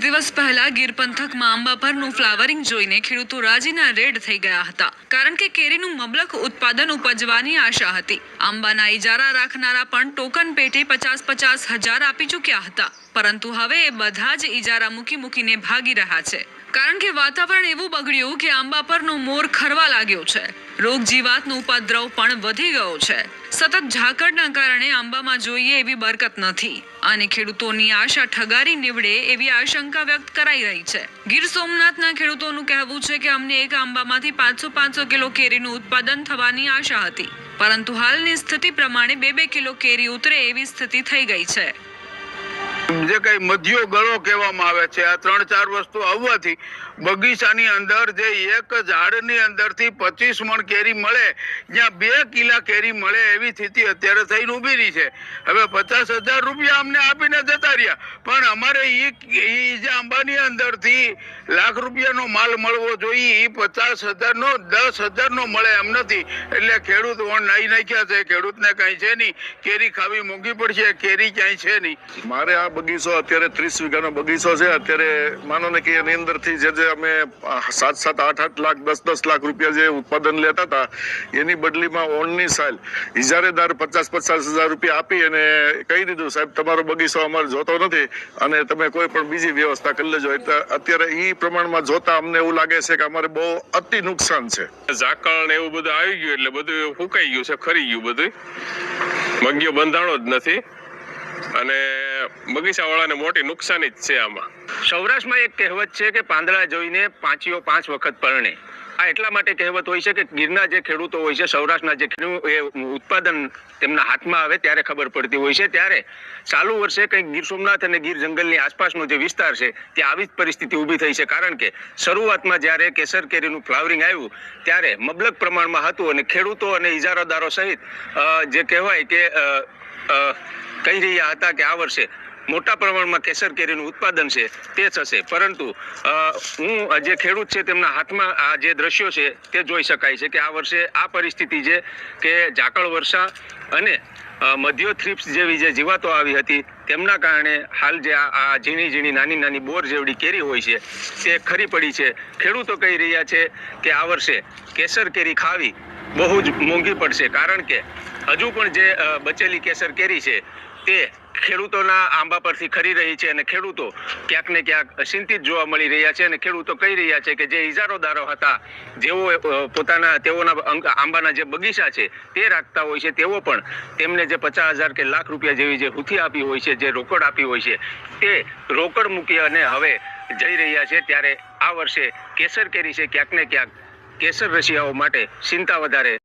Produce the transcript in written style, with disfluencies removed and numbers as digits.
દિવસ પહેલા ગીર પંથકમાં આંબા પરનું ફ્લાવરિંગ જોઈને ખેડૂતો રાજીના રેડ થઈ ગયા હતા, કારણ કે કેરીનું મબલક ઉત્પાદન ઉપજવાની આશા હતી। આંબાના ઇજારા રાખનારા પણ ટોકન પેટે 50-50 હજાર આપી ચૂક્યા હતા, પરંતુ હવે એ બધા જ ઇજારા મૂકીને ભાગી રહ્યા છે, કારણ કે વાતાવરણ એવું બગડ્યું કે આંબા પરનો મોર ખરવા લાગ્યો છે। રોગ જીવાતનો ઉપદ્રવ પણ વધી ગયો છે। સતત ઝાકળના કારણે આંબામાં જોઈએ એવી બરકત નથી અને ખેડૂતોની આશા ઠગારી નીવડે એવી આશંકા વ્યક્ત કરાઈ રહી છે। ગીર સોમનાથના ખેડૂતોનું કહેવું છે કે અમને એક આંબામાંથી 500 કિલો કેરીનું ઉત્પાદન થવાની આશા હતી, પરંતુ હાલની સ્થિતિ પ્રમાણે 2 કિલો કેરી ઉતરે એવી સ્થિતિ થઈ ગઈ છે। જે કઈ મધ્યો ગળો કહેવામાં આવે છે, આ 3-4 વસ્તુ આવવાથી બગીચાની અંદર જે એક ઝાડની અંદરથી 25 મણ કેરી મળે, જ્યાં 2 કિલા કેરી મળે એવી સ્થિતિ અત્યારે થઈને ઊભી રહી છે। હવે 50,000 રૂપિયા અમને આપીને જતા રહ્યા, પણ અમારે એ જે આંબાની અંદરથી લાખ રૂપિયાનો માલ મળવો જોઈએ, એ 50,000નો 10,000નો મળે એમ નથી। એટલે ખેડૂત નાઈ નાખ્યા છે, ખેડૂતને કાંઈ છે નહીં, કેરી ખાવી મોંઘી પડશે, કેરી ક્યાંય છે નહીં। મારે આ બગીચો અત્યારે 30 વીઘાનો બગીચો છે। અત્યારે માનો ને કે એની અંદરથી જે અમે 7-7, 8-8 લાખ, 10-10 લાખ રૂપિયા જે ઉત્પાદન લેતા હતા, એની બદલીમાં ઓનની સાલ ઇજારેદાર 50-50 હજાર રૂપિયા આપી અને કહી દીધું, સાહેબ તમારો બગીચો અમારે જોતો નથી અને તમે કોઈ પણ બીજી વ્યવસ્થા કરી લેજો। એટલે અત્યારે એ પ્રમાણમાં જોતા અમને એવું લાગે છે કે અમારે બહુ અતિ નુકસાન છે। ઝાકળ ને એવું બધું આવી ગયું એટલે બધું ફૂંકાઈ ગયું છે, ખરી ગયું બધું, મગ્યો બંધાણો જ નથી અને બગીચાવાળાને મોટી નુકસાની જ છે આમાં। સૌરાષ્ટ્રમાં એક કહેવત છે કે પાંદડા જોઈને પાંચીઓ 5 વખત પરણે। આ એટલા માટે કહેવત હોય છે કે ગીરના જે ખેડૂતો હોય છે, સૌરાષ્ટ્રના જે ઉત્પાદન તેમના હાથમાં આવે ત્યારે ખબર પડતી હોય છે। ત્યારે ચાલુ વર્ષે કંઈક ગીર સોમનાથ અને ગીર જંગલની આસપાસનો જે વિસ્તાર છે ત્યાં આવી જ પરિસ્થિતિ ઊભી થઈ છે, કારણ કે શરૂઆતમાં જ્યારે કેસર કેરીનું ફ્લાવરિંગ આવ્યું ત્યારે મબલક પ્રમાણમાં હતું અને ખેડૂતો અને ઇજારાદારો સહિત જે કહેવાય કે કહી રહ્યા હતા કે આ વર્ષે મોટા પ્રમાણમાં કેસર કેરીનું ઉત્પાદન છે તે થશે, પરંતુ હું જે ખેડૂત છે તેમના હાથમાં આ જે દ્રશ્યો છે તે જોઈ શકાય છે કે આ વર્ષે આ પરિસ્થિતિ છે કે ઝાકળ વર્ષા અને મધ્યો થ્રિપ્સ જેવી જે જીવાતો આવી હતી તેમના કારણે હાલ જે આ ઝીણી નાની બોર જેવડી કેરી હોય છે તે ખરી પડી છે। ખેડૂતો કહી રહ્યા છે કે આ વર્ષે કેસર કેરી ખાવી બહુ જ મોંઘી પડશે, કારણ કે હજુ પણ જે બચેલી કેસર કેરી છે તે ખેડૂતોના આંબા પરથી ખરી રહી છે અને ખેડૂતો ક્યાંક ને ક્યાંક ચિંતિત જોવા મળી રહ્યા છે। અને ખેડૂતો કહી રહ્યા છે કે જે ઇજારોદારો હતા, જેઓ તેઓના આંબાના જે બગીચા છે તે રાખતા હોય છે, તેઓ પણ તેમને જે 50,000 કે લાખ રૂપિયા જેવી જે હુથી આપી હોય છે, જે રોકડ આપી હોય છે, તે રોકડ મૂકી અને હવે જઈ રહ્યા છે। ત્યારે આ વર્ષે કેસર કેરી છે ક્યાંક ને ક્યાંક કેસર રસિયાઓ માટે ચિંતા વધારે